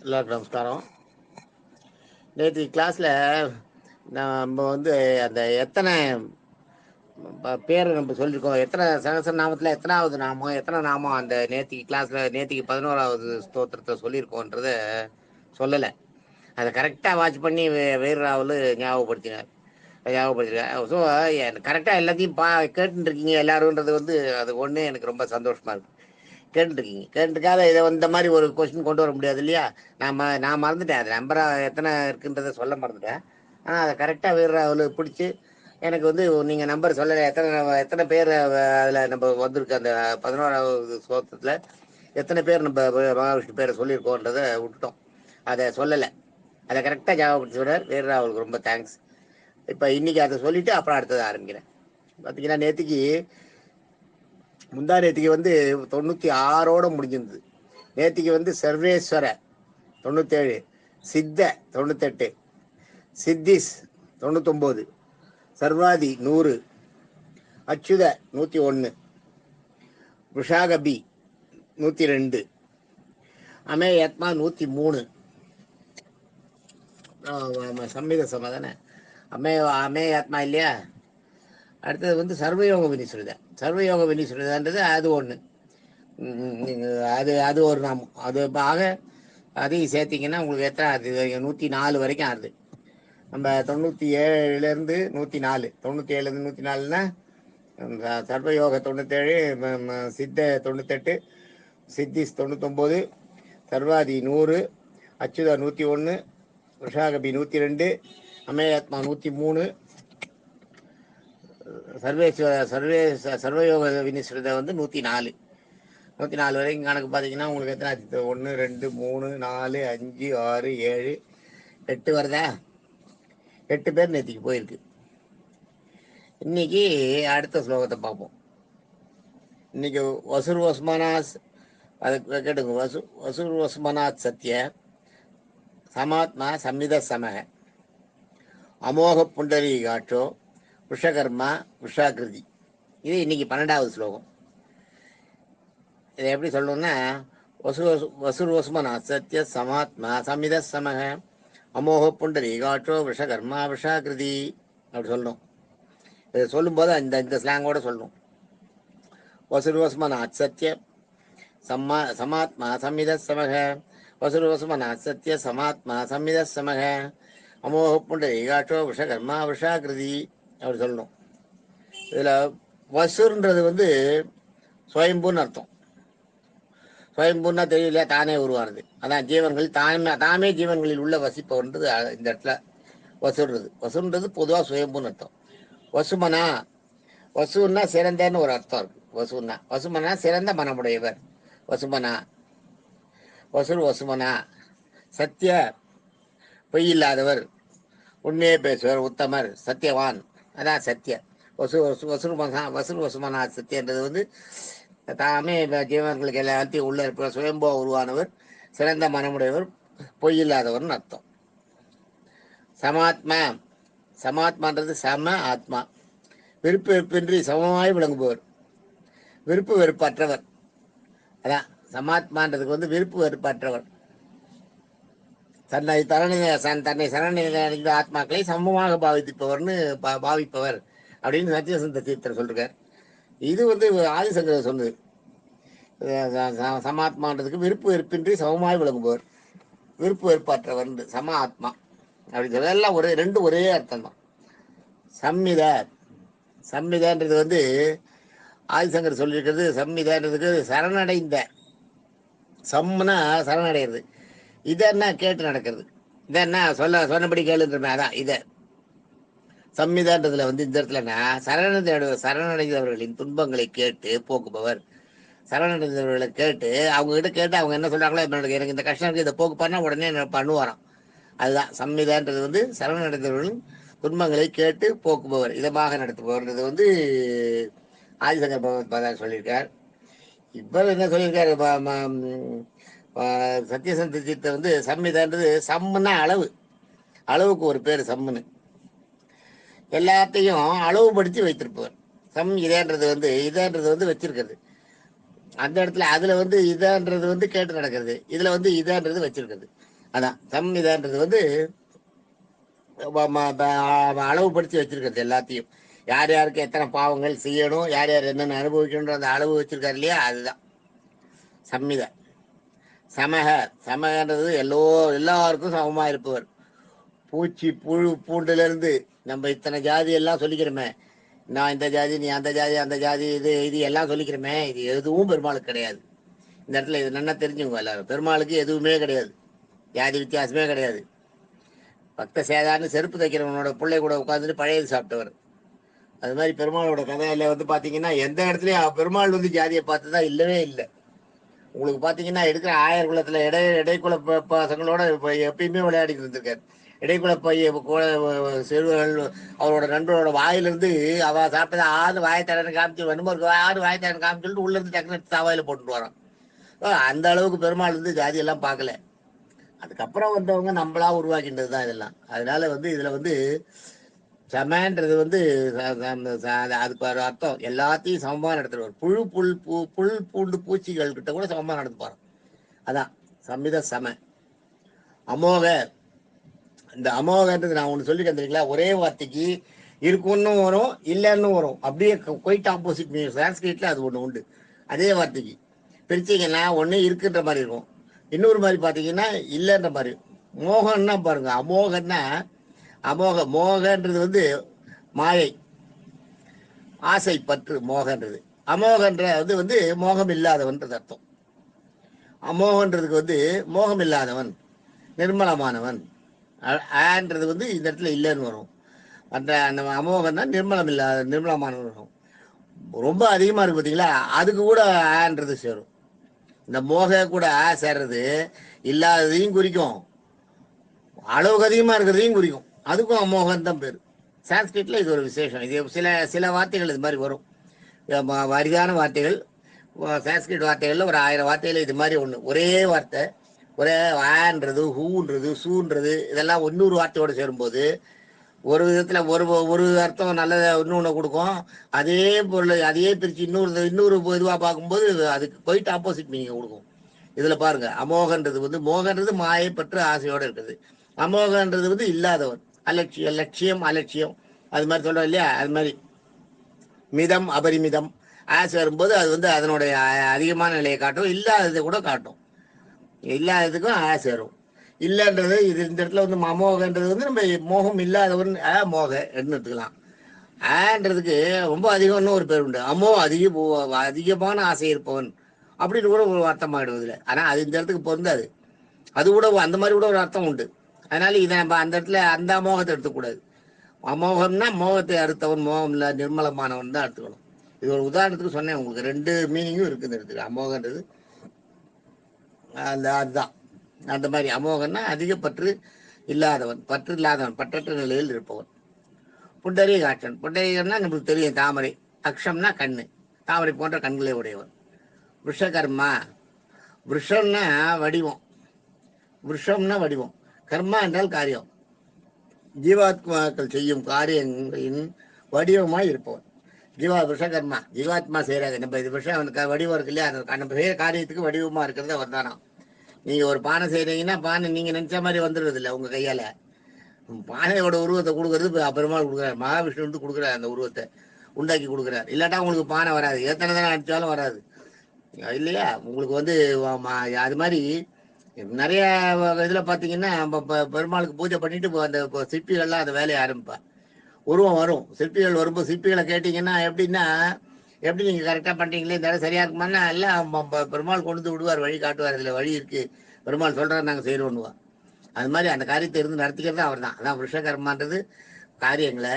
எல்லாருக்கும் நமஸ்காரம். நேற்று கிளாஸில் நம்ம வந்து அந்த எத்தனை பேர் நம்ம சொல்லியிருக்கோம், எத்தனை சகசரநாமத்தில் எத்தனாவது நாமம், எத்தனை நாமம் அந்த நேற்றுக்கு கிளாஸில் நேற்றுக்கு 11வது ஸ்தோத்திரத்தை சொல்லியிருக்கோன்றத சொல்லலை. அதை கரெக்டாக வாட்ச் பண்ணி வீரராவல் ஞாபகப்படுத்தினார். ஸோ கரெக்டாக எல்லாத்தையும் கேட்டுருக்கீங்க எல்லாருன்றது வந்து அது ஒன்று எனக்கு ரொம்ப சந்தோஷமாக இருக்குது. கேட்டுருக்காத இதை இந்த மாதிரி ஒரு கொஸ்டின் கொண்டு வர முடியாது இல்லையா? நான் மறந்துட்டேன், அது நம்பரா எத்தனை இருக்குன்றதை சொல்ல மறந்துட்டேன். ஆனால் அதை கரெக்டாக வீரராவல் பிடிச்சி எனக்கு வந்து நீங்கள் நம்பர் சொல்லலை, எத்தனை பேர் அதில் நம்ம வந்திருக்கு அந்த 11வது ஸ்தோத்திரத்தில் எத்தனை பேர் நம்ம மகாவிஷ்ணு பேரை சொல்லியிருக்கோன்றதை விட்டுட்டோம், அதை சொல்லலை. அதை கரெக்டாக ஞாபகப்படுத்தி சொல்கிறார் வீரராவலுக்கு, ரொம்ப தேங்க்ஸ். இப்போ இன்றைக்கி அதை சொல்லிவிட்டு அப்புறம் அடுத்தது ஆரம்பிக்கிறேன். பார்த்தீங்கன்னா முந்தா நேற்றுக்கு வந்து 96ஓட முடிஞ்சிருந்தது. நேற்றுக்கு வந்து சர்வேஸ்வர 97, சித்த 98, சித்திஸ் 99, சர்வாதி 100, அச்சுத 101, விஷாகபி 102, அமேயாத்மா 103, சம்மித சமாதான அமேயாத்மா இல்லையா? அடுத்தது வந்து சர்வயோக வினிசுரிதன்றது அது ஒன்று, அது ஒரு நாமம். அது ஆக அதையும் சேர்த்திங்கன்னா உங்களுக்கு எத்தனை ஆகுது? 104 வரைக்கும் ஆகுது. நம்ம 97லேருந்து 104, 97லேருந்து 104னா சர்வயோக 97, சித்த 98, சித்திஸ் 99, சர்வாதி 100, அச்சுதா 101, விஷாகபி 102, அமேயாத்மா 103, சர்வயோக வினிஸ்ருத வந்து 104 வரைக்கும் கணக்கு பார்த்தீங்கன்னா உங்களுக்கு எத்தனை ஆச்சு? 1 2 3 4 5 6 7 8 வருதா? 8 பேர் நேற்றுக்கு போயிருக்கு. இன்னைக்கு அடுத்த ஸ்லோகத்தை பார்ப்போம். இன்னைக்கு வசுர்வஸ்மனாத், அது கேட்டுங்க. வசுர்வஸ்மனாத் சத்திய சமாத்மா சம்மித சமக அமோக புண்டரி காற்றோ விஷகர்மா விஷாகிருதி. இது இன்னைக்கு 12வது ஸ்லோகம். இதை எப்படி சொல்லணும்னா, வசுர்வசுமனாத் சத்திய சமாத்மா சம்மித சமக அமோக புண்டரி காற்றோ விஷகர்மா விஷாகிருதி அப்படி சொல்லணும். இதை சொல்லும்போது இந்த ஸ்லாங்கோட சொல்லணும். வசுர்வசுமனாத் சத்திய சமாத்மா சம்மித சமக, வசுர்வசுமனாத் சத்திய சமாத்மா சம்மித சமக அமோக புண்டரி காற்றோ விஷகர்மா விஷாகிருதி அப்படி சொல்லணும். இதில் வசுன்றது வந்து சுயம்புன்னு அர்த்தம். சுயம்புன்னா தெரியல, தானே உருவானது. அதான் ஜீவன்கள் தாமே ஜீவன்களில் உள்ள வசிப்பவன்றது இந்த இடத்துல வசுன்றது பொதுவாக சுயம்புன்னு அர்த்தம். வசுமனா, வசுன்னா சிறந்தன்னு ஒரு அர்த்தம் இருக்கு. வசுமனா சிறந்த மனமுடையவர். வசுமனா வசுமனா சத்திய பொய் இல்லாதவர், உண்மையே பேசுவர், உத்தமர், சத்தியவான், அதான் சத்திய. வசுமனா சத்தியன்றது வந்து தாமே ஜீவன்களுக்கு எல்லாத்தையும் உள்ள இருப்ப சுயம்போ உருவானவர், சிறந்த மனமுடையவர், பொய் இல்லாதவர்னு அர்த்தம். சமாத்மான்றது சம ஆத்மா, விருப்பு வெறுப்பின்றி சமமாய் விளங்குபவர், விருப்பு வெறுப்பற்றவர். அதான் சமாத்மான்றதுக்கு வந்து விருப்பு வெறுப்பற்றவர். தன்னை சரணடைந்த ஆத்மாக்களை சமமாக பாவிப்பவர் அப்படின்னு சத்தியசந்த தீர்த்தர் சொல்றார். இது வந்து ஆதிசங்கரர் சொன்னது. சமாத்மான்றதுக்கு விருப்பு வெறுப்பின்றி சமமாய் விளங்குபவர், விருப்பு வெறுப்பற்றவர் சம ஆத்மா அப்படின்னு சொல்ல. எல்லாம் ரெண்டும் ஒரே அர்த்தம் தான். சம்மிதன்றது வந்து ஆதிசங்கர் சொல்லியிருக்கிறது. சம்மிதன்றதுக்கு சரணடைந்த, சம்னா சரணடைகிறது, இதென்ன கேட்டு நடக்கிறது, இதென்ன சொன்னபடி கேளுன்றமே. அதான் இதை சம்மிதான்றதுல வந்து இந்த இடத்துலன்னா சரணடைந்தவர்களின் துன்பங்களை கேட்டு போக்குபவர். சரணடைந்தவர்களை கேட்டு அவங்க கிட்ட கேட்டு அவங்க என்ன சொல்றாங்களோ, எனக்கு இந்த கஷ்டம் இருக்கு, இதை போக்கு பண்ணா உடனே பண்ணுவாராம். அதுதான் சம்மிதான்றது வந்து சரணடைந்தவர்களின் துன்பங்களை கேட்டு போக்குபவர், இதமாக நடத்துபவர்ன்றது வந்து ஆதிசங்கர் பகவத்பாதர் சொல்லியிருக்கார். இப்போ என்ன சொல்லியிருக்காரு சத்தியசந்த தீர்த்தர் வந்து சம்மிதான்றது சம்முன்னா அளவுக்கு ஒரு பேர் சம்முன்னு, எல்லாத்தையும் அளவுபடுத்தி வைத்திருப்பவர். இதேன்றது வந்து வச்சிருக்கிறது அந்த இடத்துல. அதுல வந்து இதன்றது வந்து கேட்டு நடக்கிறது, இதுல வந்து இதன்றது வச்சிருக்கிறது. அதான் சம்மிதன்றது வந்து அளவுபடுத்தி வச்சிருக்கிறது எல்லாத்தையும். யார் யாருக்கு எத்தனை பாவங்கள் செய்யணும், யார் யார் என்னென்ன அனுபவிக்கணுன்ற அந்த அளவு வச்சிருக்காரு இல்லையா, அதுதான் சம்மித. சமக, சமகன்றது எல்லாருக்கும் சமமா இருப்பவர். பூச்சி புழு பூண்டுலேருந்து நம்ம இத்தனை ஜாதி எல்லாம் சொல்லிக்கிறோமே, நான் இந்த ஜாதி, நீ அந்த ஜாதி, அந்த ஜாதி, இது இது எல்லாம் சொல்லிக்கிறோமே, இது எதுவும் பெருமாளுக்கு கிடையாது. இந்த இடத்துல இது நல்லா தெரிஞ்சுங்க எல்லாரும். பெருமாளுக்கு எதுவுமே கிடையாது, ஜாதி வித்தியாசமே கிடையாது. பக்த சேதான்னு செருப்பு தைக்கிறவனோட பிள்ளை கூட உட்காந்துட்டு பழையது சாப்பிட்டவர். அது மாதிரி பெருமாளோட கதையில வந்து பார்த்தீங்கன்னா எந்த இடத்துலையும் பெருமாள் வந்து ஜாதியை பார்த்து தான் இல்லவே இல்லை. உங்களுக்கு பார்த்தீங்கன்னா இருக்கிற ஆயர் குலத்தில் இடைக்குல பசங்களோட எப்பயுமே விளையாடிட்டு இருந்திருக்காரு. இடைக்குல பைய சிறுவர்கள் அவரோட நண்பரோட வாயிலிருந்து அவ சாப்பிட்டதை ஆறு வாயத்தடன்னு காமிச்சு வன்மருக்கு ஆறு வாயத்தடன்னு காமிச்சு சொல்லிட்டு உள்ள இருந்து டக்குனு தவாயில போட்டுட்டு வரோம். அந்த அளவுக்கு பெருமாள் வந்து ஜாதியெல்லாம் பார்க்கல. அதுக்கப்புறம் வந்தவங்க நம்மளா உருவாக்கின்றது தான் இதெல்லாம். அதனால வந்து இதுல வந்து சமன்றது வந்து அதுக்கு ஒரு அர்த்தம் எல்லாத்தையும் சமமா நடத்துவார். புல் பூண்டு பூச்சிகள் கிட்ட கூட சமமா நடத்துப்பார். அதான் சம்மித சம. அமோக, இந்த அமோகன்றது நான் ஒன்று சொல்லி தந்துருக்கீங்களா, ஒரே வார்த்தைக்கு இருக்குன்னு வரும் இல்லைன்னு வரும். அப்படியே குவைட் ஆப்போசிட் மீனிங். சான்ஸ்கிரிட்ல அது ஒன்று உண்டு. அதே வார்த்தைக்கு பிரிச்சிங்கன்னா ஒன்று இருக்குன்ற மாதிரி இருக்கும், இன்னொரு மாதிரி பார்த்தீங்கன்னா இல்லைன்ற மாதிரி. மோகன்னா பாருங்க, அமோகன்னா மோகன்றது வந்து மாயை, ஆசை, பற்று. மோகன்றது அமோகன்ற வந்து மோகம் இல்லாதவன்றது அர்த்தம். அமோகன்றதுக்கு வந்து மோகம் இல்லாதவன், நிர்மலமானவன். ஆன்றது வந்து இந்த இடத்துல இல்லைன்னு வரும். அந்த அமோகன்னா நிர்மலமானவன் வரும். ரொம்ப அதிகமாக இருக்கு பார்த்தீங்களா, அதுக்கு கூட ஆன்றது சேரும். இந்த மோக கூட சேர்றது இல்லாததையும் குறிக்கும், அளவுக்கு அதிகமாக இருக்கிறதையும் குறிக்கும். அதுக்கும் அமோகன் தான் பேர். சான்ஸ்கிரிட்ல இது ஒரு விசேஷம். இது சில வார்த்தைகள் இது மாதிரி வரும், வரிதான வார்த்தைகள். சான்ஸ்கிரிட் வார்த்தைகள்ல ஒரு 1000 வார்த்தைகள் இது மாதிரி ஒன்று, ஒரே வார்த்தை, ஒரே ஆன்றது, ஹூன்றது, சூன்றது, இதெல்லாம் இன்னொரு வார்த்தையோடு சேரும்போது ஒரு விதத்துல ஒரு அர்த்தம் நல்லதை இன்னொன்று கொடுக்கும். அதே பொருள் அதையே பிரிச்சு இன்னொரு இதுவா பார்க்கும்போது அதுக்கு போயிட்டு ஆப்போசிட் மீனிங் கொடுக்கும். இதுல பாருங்க, அமோகன்றது வந்து மோகன்றது மாயை பற்று ஆசையோட இருக்குது. அமோகன்றது வந்து இல்லாதவன், லட்சியம் அலட்சியம், அது மாதிரி சொல்றோம் இல்லையா. அது மாதிரி மிதம் அபரிமிதம் ஆசை வரும்போது அது வந்து அதனுடைய அதிகமான நிலையை காட்டும், இல்லாததை கூட காட்டும். இல்லாததுக்கும் ஆசை வரும். இல்லைன்றது இது இந்த இடத்துல வந்து அமோகன்றது வந்து நம்ம மோகம் இல்லாதவன் மோக எடுத்துக்கலாம். ஆன்றதுக்கு ரொம்ப அதிகம்னு ஒரு பேர் உண்டு. அதிகமான ஆசை இருப்பவன் அப்படின்னு கூட ஒரு அர்த்தம் ஆகிடுவதில்லை. ஆனால் அது இந்த இடத்துக்கு பொருந்தாது. அது கூட அந்த மாதிரி கூட ஒரு அர்த்தம் உண்டு. அதனால இதை நம்ம அந்த இடத்துல அந்த அமோகத்தை எடுத்துக்கூடாது. அமோகம்னா மோகத்தை அறுத்தவன், மோகம் இல்லை நிர்மலமானவன் தான் எடுத்துக்கணும். இது ஒரு உதாரணத்துக்கு சொன்னேன் உங்களுக்கு. 2 மீனிங்கும் இருக்குது இடத்துக்கு. அமோகன்றது அதுதான் அந்த மாதிரி. அமோகன்னா அதிக பற்று இல்லாதவன், பற்று இல்லாதவன், பற்றற்ற நிலையில் இருப்பவன். புண்டரீகாட்சன், புண்டரீகன்னா நம்மளுக்கு தெரியும் தாமரை. அக்ஷம்னா கண்ணு, தாமரை போன்ற கண்களை உடையவன். விஷகர்மா, விஷம்னா வடிவம், விஷம்னா வடிவம், கர்மா என்றால் காரியம். ஜீவாத்மாக்கள் செய்யும் காரியங்களின் வடிவமாய் இருப்பவன் விஷகர்மா. ஜீவாத்மா செய்யறாங்க, நம்ம இது விஷம் வடிவம் இருக்கு இல்லையா, நம்ம செய்யற காரியத்துக்கு வடிவமா இருக்கிறது அவர் தானா. நீங்க ஒரு பானை செய்யறீங்கன்னா பானை நீங்க நினைச்ச மாதிரி வந்துடுறது இல்லை உங்க கையால. பானையோட உருவத்தை கொடுக்கறது பெருமாள் கொடுக்குறாரு, மகாவிஷ்ணு வந்து கொடுக்குறாரு, அந்த உருவத்தை உண்டாக்கி கொடுக்குறாரு. இல்லாட்டா உங்களுக்கு பானை வராது, எத்தனை தானே அடிச்சாலும் வராது இல்லையா. உங்களுக்கு வந்து அது மாதிரி நிறைய இதுல பாத்தீங்கன்னா பெருமாளுக்கு பூஜை பண்ணிட்டு அந்த சிற்பிகள்லாம் அந்த வேலையை ஆரம்பிப்பா. உருவம் வரும், சிற்பிகள் வரும்போது சிற்பிகளை கேட்டீங்கன்னா எப்படின்னா, எப்படி நீங்க கரெக்டா பண்றீங்களே, இந்த இடம் சரியா இருக்குமான்னா எல்லாம் பெருமாள் கொண்டு வந்து விடுவார், வழி காட்டுவார். இதுல வழி இருக்கு, பெருமாள் சொல்றாரு, நாங்க செய்யறோம்னுவா. அது மாதிரி அந்த காரியத்தை இருந்து நடத்திக்கிறது அவர் தான். அதான் விஷகர்மான்றது காரியங்களை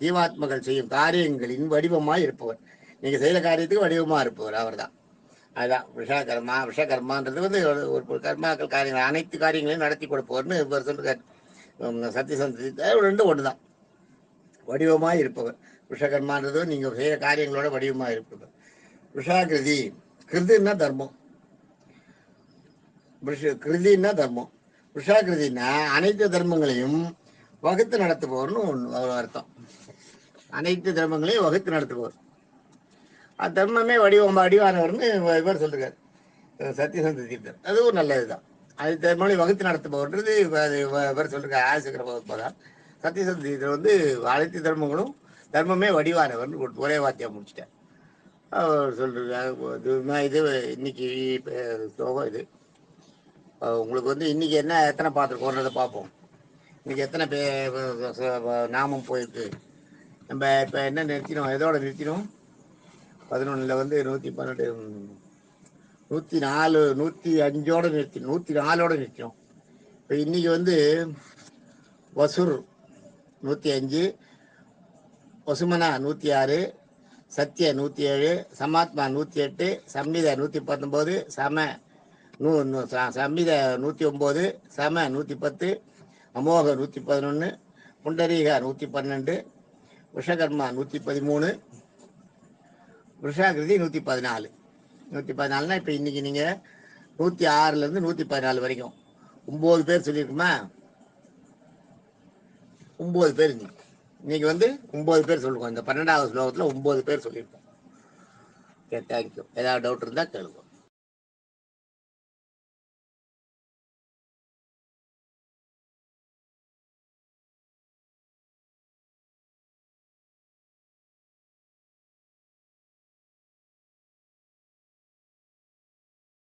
ஜீவாத்மகள் செய்யும் காரியங்களின் வடிவமாய் இருப்பவர். நீங்க செய்யற காரியத்துக்கு வடிவமா இருப்பவர் அவர் தான். அதுதான் விஷகர்மா. விஷகர்மான்றது வந்து ஒரு கர்மாக்கள் காரியங்கள் அனைத்து காரியங்களையும் நடத்தி கொடுப்பவர்னு இவர் சொல்றாரு. சத்தியசந்தி 2 ஒண்ணுதான், வடிவமாய் இருப்பவர். விஷகர்மான்றது நீங்க செய்யற காரியங்களோட வடிவமா இருப்பவர். விஷாகிருதி, கிருதின்னா தர்மம், கிருதின்னா தர்மம். விஷாகிருதினா அனைத்து தர்மங்களையும் வகுத்து நடத்துபவர்னு ஒரு அர்த்தம். அனைத்து தர்மங்களையும் வகுத்து நடத்துபவர், தர்மமே வடிவானவர்னு இவர் சொல்றாரு சத்தியசந்த தீர்த்தர். அது ஒரு நல்ல இதுதான். அது தர்மொழி வகுத்து நடத்துபவர்ன்றது இவர் சொல்லிருக்க ஆசிக்கிற வகுப்பதான் சத்தியசந்தி. இதில் வந்து அனைத்து தர்மங்களும் தர்மமே வடிவானவர் ஒரே வார்த்தையாக முடிச்சிட்டேன். அவர் சொல்றாரு இது இன்னைக்கு ஸ்லோகம் இது. உங்களுக்கு வந்து இன்னைக்கு என்ன எத்தனை பார்த்துருக்கோன்றதை பார்ப்போம். இன்னைக்கு எத்தனை நாமம் போயிருக்கு. நம்ம இப்போ என்ன நிறுத்தினோம், எதோட நிறுத்தினோம்? 11 வந்து 112 104 105ஓட நிறுத்தினோம், 104ஓட நிறுத்தினோம். இப்போ இன்னைக்கு வந்து வசூர் 105, வசுமனா 106, சத்ய 107, சமாத்மா 108, சம்மித 119, சம்மித 109, சம 110, அமோக 111, புண்டரீக 112, விஷகர்மா 113, விஷாகிருதி 114. 114னா இப்போ இன்னைக்கு நீங்கள் 106லேருந்து 114 வரைக்கும் 9 பேர் சொல்லியிருக்குமா? 9 பேர் இன்னைக்கு வந்து 9 பேர் சொல்லுவோம். இந்த 12வது ஸ்லோகத்தில் 9 பேர் சொல்லியிருக்கோம். Okay, thank you. ஏதாவது டவுட் இருந்தால் கேளுங்க.